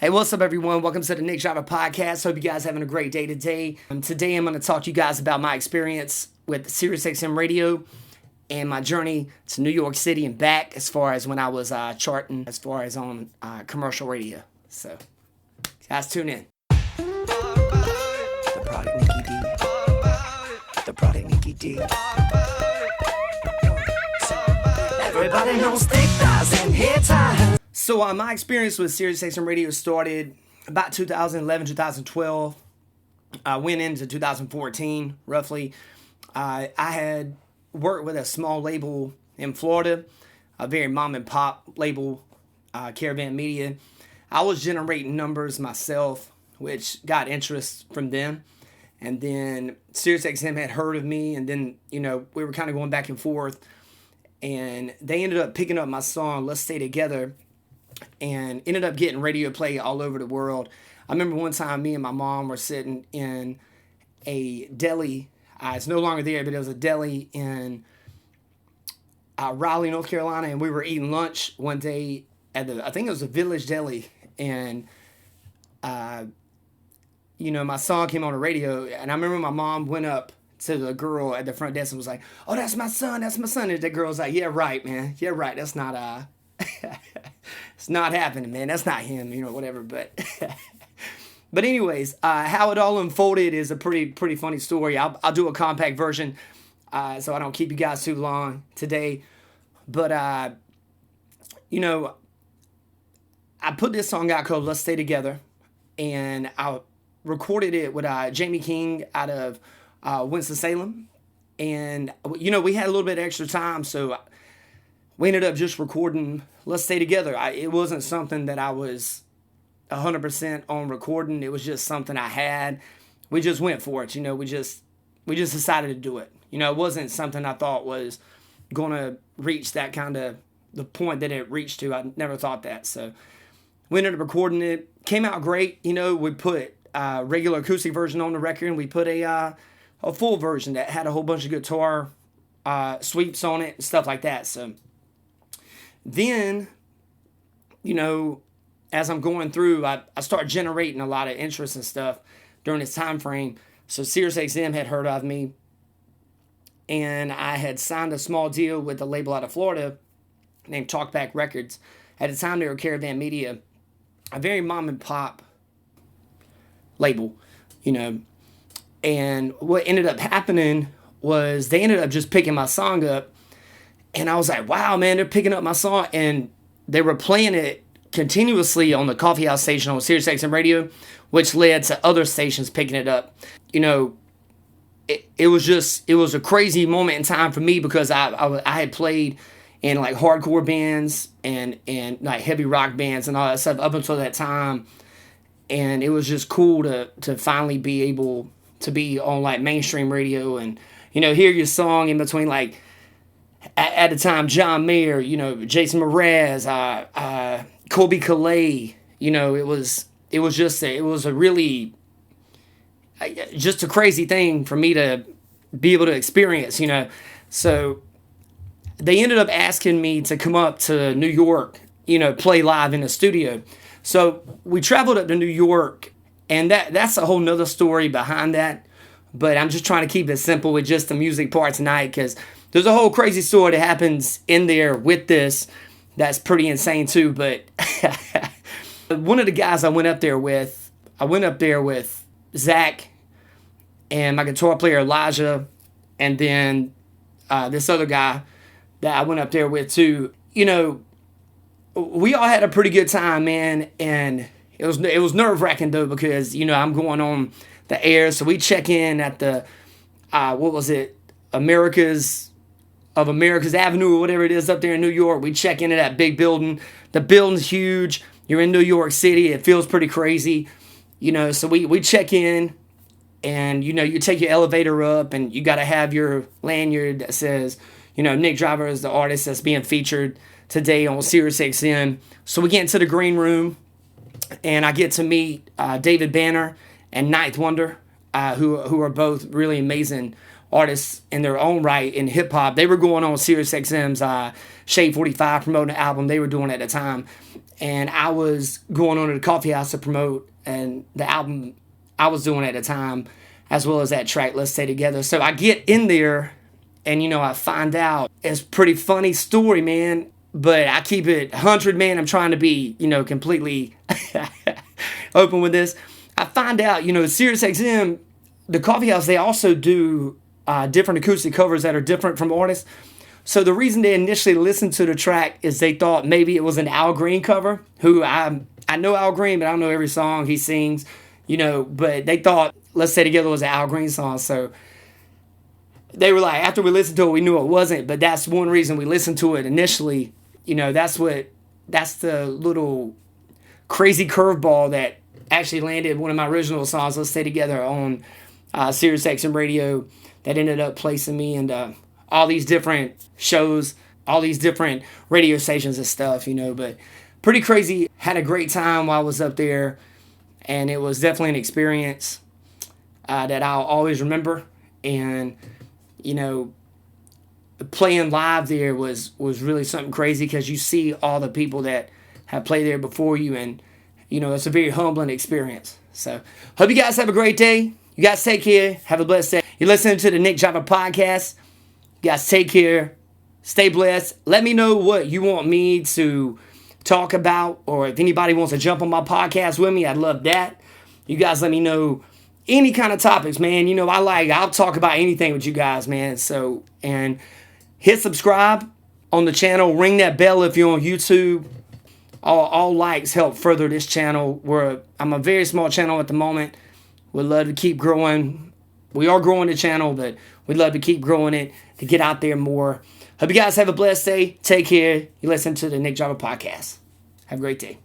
Hey, what's up, everyone? Welcome to the Nick Driver Podcast. Hope you guys are having a great day today. Today, I'm going to talk to you guys about my experience with Sirius XM radio and my journey to New York City and back as far as when I was charting as far as on commercial radio. So, guys, tune in. The Product Nikki D. The Product Nikki D. Everybody knows thick thighs and hair ties. So my experience with Sirius XM radio started about 2011, 2012. I went into 2014, roughly. I had worked with a small label in Florida, a very mom and pop label, Caravan Media. I was generating numbers myself, which got interest from them. And then Sirius XM had heard of me, and then, we were kind of going back and forth. And they ended up picking up my song, Let's Stay Together, and ended up getting radio play all over the world. I remember one time me and my mom were sitting in a deli. It's no longer there, but it was a deli in Raleigh, North Carolina, and we were eating lunch one day at I think it was a Village Deli, and my song came on the radio, and I remember my mom went up to the girl at the front desk and was like, "Oh, that's my son, that's my son." And the girl was like, "Yeah, right, man. Yeah, right. That's not it's not happening, man. That's not him, whatever." But but anyways, how it all unfolded is a pretty funny story. I'll do a compact version, so I don't keep you guys too long today. But I put this song out called "Let's Stay Together," and I recorded it with Jamie King out of Winston-Salem. And we had a little bit of extra time, so we ended up just recording Let's Stay Together. It wasn't something that I was 100% on recording. It was just something I had. We just went for it. We just decided to do it. It wasn't something I thought was going to reach that kind of the point that it reached to. I never thought that. So we ended up recording it. Came out great. We put a regular acoustic version on the record, and we put a full version that had a whole bunch of guitar sweeps on it and stuff like that. So then, as I'm going through, I start generating a lot of interest and stuff during this time frame. So Sirius XM had heard of me, and I had signed a small deal with a label out of Florida named Talkback Records. At the time, they were Caravan Media, a very mom and pop label, And what ended up happening was they ended up just picking my song up. And I was like, wow, man, they're picking up my song. And they were playing it continuously on the coffee house station on Sirius XM radio, which led to other stations picking it up. It was a crazy moment in time for me, because I had played in like hardcore bands and like heavy rock bands and all that stuff up until that time. And it was just cool to finally be able to be on like mainstream radio and, hear your song in between, like, at the time, John Mayer, Jason Mraz, Colby Calais, it was a really, just a crazy thing for me to be able to experience, So they ended up asking me to come up to New York, play live in the studio. So we traveled up to New York, and that's a whole nother story behind that. But I'm just trying to keep it simple with just the music part tonight, because there's a whole crazy story that happens in there with this that's pretty insane too. But one of the guys I went up there with Zach and my guitar player Elijah, and then this other guy that I went up there with too. We all had a pretty good time, man, and it was nerve-wracking though, because I'm going on the air, so we check in at the America's Avenue or whatever it is up there in New York. We check in at that big building. The building's huge. You're in New York City. It feels pretty crazy, So we check in, and you take your elevator up, and you got to have your lanyard that says, Nick Driver is the artist that's being featured today on Sirius XM. So we get into the green room, and I get to meet David Banner and Ninth Wonder, who are both really amazing artists in their own right in hip hop. They were going on Sirius XM's Shade 45 promoting the album they were doing at the time. and I was going on to the coffee house to promote and the album I was doing at the time, as well as that track, Let's Stay Together. So I get in there, and I find out it's a pretty funny story, man. But I keep it 100, man. I'm trying to be, completely open with this. I find out, Sirius XM, the coffee house, they also do different acoustic covers that are different from artists. So the reason they initially listened to the track is they thought maybe it was an Al Green cover, who I know Al Green, but I don't know every song he sings, but they thought Let's Stay Together was an Al Green song. So they were like, after we listened to it, we knew it wasn't, but that's one reason we listened to it initially. That's the little crazy curveball that actually landed one of my original songs, Let's Stay Together, on Sirius XM radio, that ended up placing me in all these different shows, all these different radio stations and stuff, but pretty crazy. Had a great time while I was up there, and it was definitely an experience that I'll always remember. And, playing live there was really something crazy, because you see all the people that have played there before you, and, it's a very humbling experience. So, hope you guys have a great day. You guys take care. Have a blessed day. You're listening to the Nick Java Podcast. You guys take care. Stay blessed. Let me know what you want me to talk about, or if anybody wants to jump on my podcast with me, I'd love that. You guys let me know any kind of topics, man. I'll talk about anything with you guys, man. So, and hit subscribe on the channel. Ring that bell if you're on YouTube. All likes help further this channel. I'm a very small channel at the moment. We'd love to keep growing. We are growing the channel, but we'd love to keep growing it to get out there more. Hope you guys have a blessed day. Take care. You listen to the Nick Java Podcast. Have a great day.